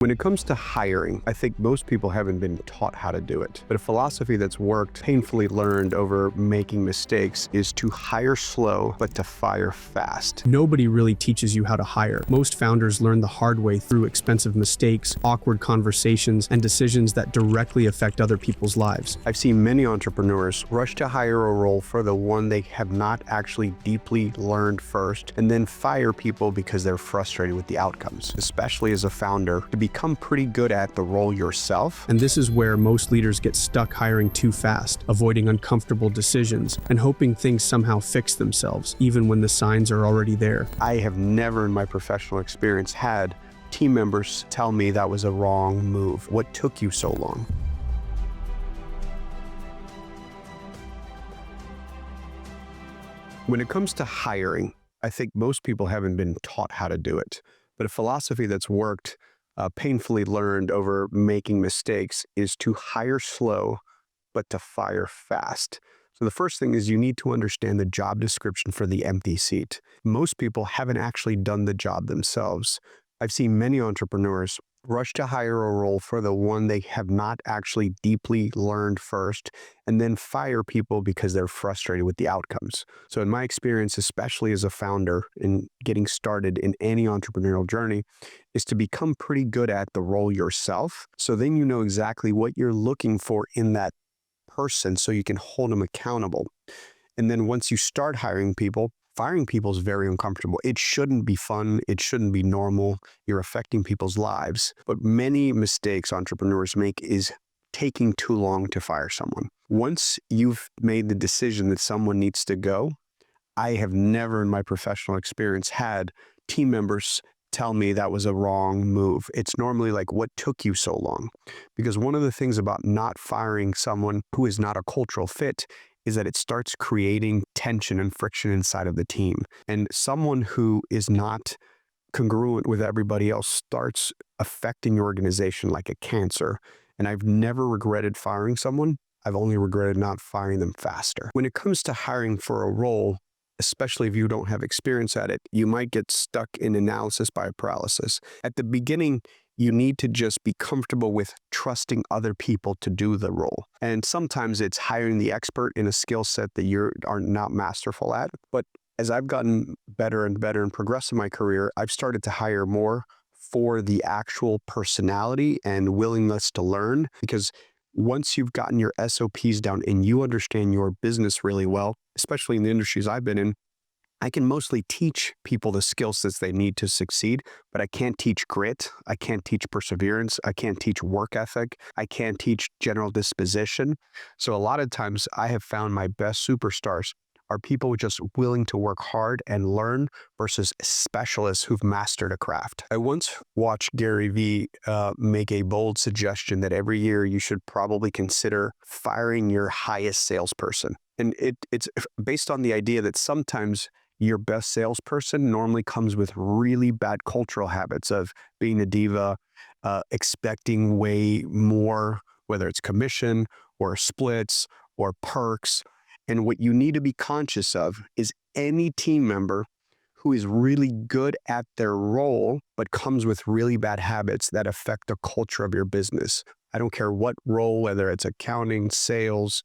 When it comes to hiring, I think most people haven't been taught how to do it. But a philosophy that's worked, painfully learned over making mistakes, is to hire slow, but to fire fast. Nobody really teaches you how to hire. Most founders learn the hard way through expensive mistakes, awkward conversations, and decisions that directly affect other people's lives. I've seen many entrepreneurs rush to hire a role for the one they have not actually deeply learned first, and then fire people because they're frustrated with the outcomes. Especially as a founder, to become pretty good at the role yourself. And this is where most leaders get stuck hiring too fast, avoiding uncomfortable decisions, and hoping things somehow fix themselves, even when the signs are already there. I have never in my professional experience had team members tell me that was a wrong move. What took you so long? When it comes to hiring, I think most people haven't been taught how to do it. But a philosophy that's worked, painfully learned over making mistakes, is to hire slow, but to fire fast. So the first thing is you need to understand the job description for the empty seat. Most people haven't actually done the job themselves. I've seen many entrepreneurs rush to hire a role for the one they have not actually deeply learned first, and then fire people because they're frustrated with the outcomes. So in my experience, especially as a founder in getting started in any entrepreneurial journey, is to become pretty good at the role yourself. So then you know exactly what you're looking for in that person so you can hold them accountable. And then once you start hiring people, firing people is very uncomfortable. It shouldn't be fun. It shouldn't be normal. You're affecting people's lives. But many mistakes entrepreneurs make is taking too long to fire someone. Once you've made the decision that someone needs to go, I have never in my professional experience had team members tell me that was a wrong move. It's normally like, what took you so long? Because one of the things about not firing someone who is not a cultural fit is that it starts creating tension and friction inside of the team. And someone who is not congruent with everybody else starts affecting your organization like a cancer. And I've never regretted firing someone. I've only regretted not firing them faster. When it comes to hiring for a role, especially if you don't have experience at it, you might get stuck in analysis by paralysis. At the beginning, you need to just be comfortable with trusting other people to do the role. And sometimes it's hiring the expert in a skill set that you are not masterful at. But as I've gotten better and better and progressed in my career, I've started to hire more for the actual personality and willingness to learn. Because once you've gotten your SOPs down and you understand your business really well, especially in the industries I've been in, I can mostly teach people the skill sets they need to succeed, but I can't teach grit. I can't teach perseverance. I can't teach work ethic. I can't teach general disposition. So a lot of times I have found my best superstars are people just willing to work hard and learn versus specialists who've mastered a craft. I once watched Gary Vee make a bold suggestion that every year you should probably consider firing your highest salesperson. And it's based on the idea that sometimes your best salesperson normally comes with really bad cultural habits of being a diva, expecting way more, whether it's commission or splits or perks. And what you need to be conscious of is any team member who is really good at their role, but comes with really bad habits that affect the culture of your business. I don't care what role, whether it's accounting, sales,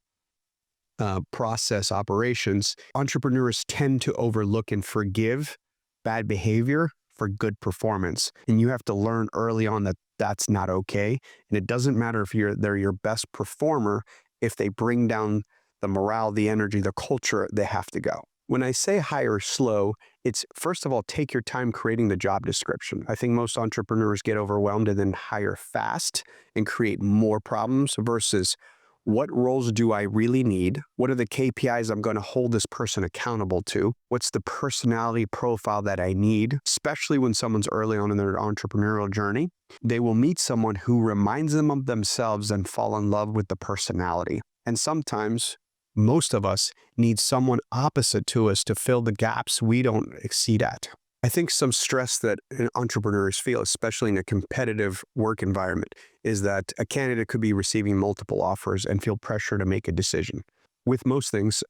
process, operations, entrepreneurs tend to overlook and forgive bad behavior for good performance. And you have to learn early on that that's not okay. And it doesn't matter if they're your best performer, if they bring down the morale, the energy, the culture, they have to go. When I say hire slow, it's first of all, take your time creating the job description. I think most entrepreneurs get overwhelmed and then hire fast and create more problems versus what roles do I really need? What are the KPIs I'm going to hold this person accountable to? What's the personality profile that I need? Especially when someone's early on in their entrepreneurial journey, they will meet someone who reminds them of themselves and fall in love with the personality. And sometimes most of us need someone opposite to us to fill the gaps we don't exceed at. I think some stress that entrepreneurs feel, especially in a competitive work environment, is that a candidate could be receiving multiple offers and feel pressure to make a decision. With most things,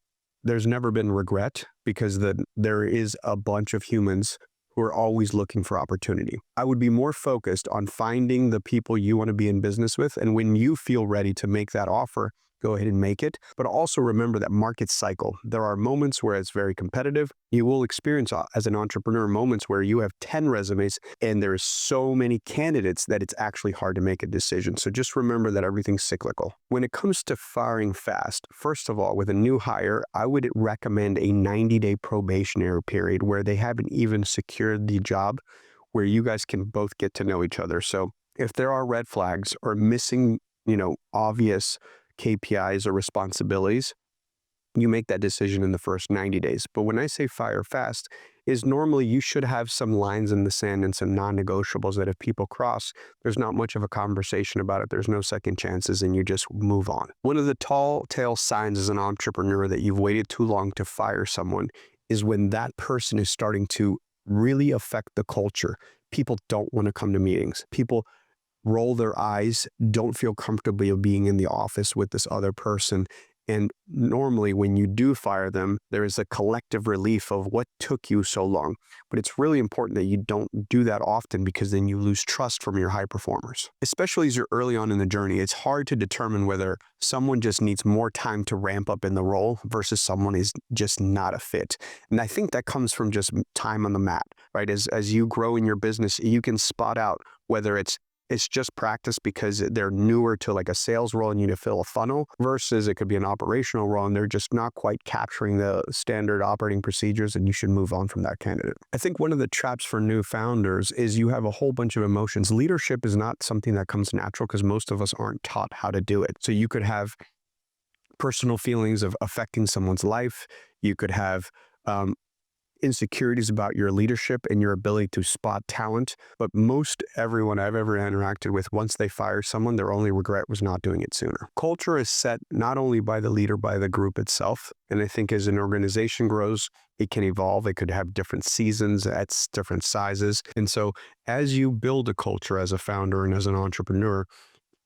there's never been regret because there is a bunch of humans who are always looking for opportunity. I would be more focused on finding the people you want to be in business with, and when you feel ready to make that offer, go ahead and make it. But also remember that markets cycle. There are moments where it's very competitive. You will experience as an entrepreneur moments where you have 10 resumes and there's so many candidates that it's actually hard to make a decision. So just remember that everything's cyclical. When it comes to firing fast, first of all, with a new hire, I would recommend a 90-day probationary period where they haven't even secured the job, where you guys can both get to know each other. So if there are red flags or missing, obvious KPIs or responsibilities, you make that decision in the first 90 days. But when I say fire fast, is normally you should have some lines in the sand and some non-negotiables that if people cross, there's not much of a conversation about it. There's no second chances and you just move on. One of the tall tale signs as an entrepreneur that you've waited too long to fire someone is when that person is starting to really affect the culture. People don't want to come to meetings. People roll their eyes, don't feel comfortable being in the office with this other person. And normally when you do fire them, there is a collective relief of what took you so long. But it's really important that you don't do that often, because then you lose trust from your high performers. Especially as you're early on in the journey, it's hard to determine whether someone just needs more time to ramp up in the role versus someone is just not a fit. And I think that comes from just time on the mat, right? As you grow in your business, you can spot out whether it's just practice because they're newer to like a sales role and you need to fill a funnel, versus it could be an operational role and they're just not quite capturing the standard operating procedures and you should move on from that candidate. I think one of the traps for new founders is you have a whole bunch of emotions. Leadership is not something that comes natural because most of us aren't taught how to do it. So you could have personal feelings of affecting someone's life. You could have insecurities about your leadership and your ability to spot talent. But most everyone I've ever interacted with, once they fire someone, their only regret was not doing it sooner. Culture is set not only by the leader, by the group itself. And I think as an organization grows, it can evolve. It could have different seasons at different sizes. And so as you build a culture as a founder and as an entrepreneur,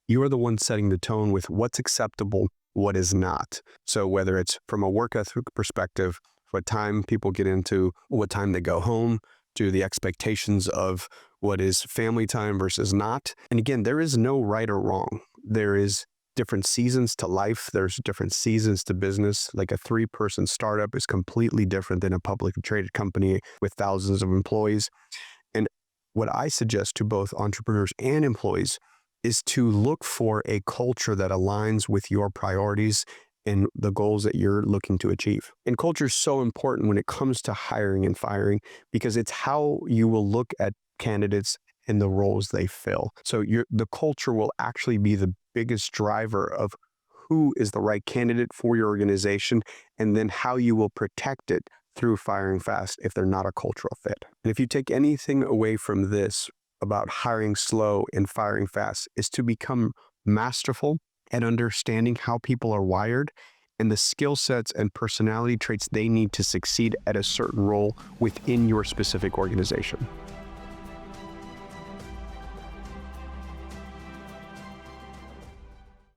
you are the one setting the tone with what's acceptable, what is not. So whether it's from a work ethic perspective, what time people get into, what time they go home, to the expectations of what is family time versus not. And again, there is no right or wrong. There is different seasons to life. There's different seasons to business. Like a 3-person startup is completely different than a publicly traded company with thousands of employees. And what I suggest to both entrepreneurs and employees is to look for a culture that aligns with your priorities and the goals that you're looking to achieve. And culture is so important when it comes to hiring and firing, because it's how you will look at candidates and the roles they fill. So the culture will actually be the biggest driver of who is the right candidate for your organization, and then how you will protect it through firing fast if they're not a cultural fit. And if you take anything away from this about hiring slow and firing fast, is to become masterful at understanding how people are wired and the skill sets and personality traits they need to succeed at a certain role within your specific organization.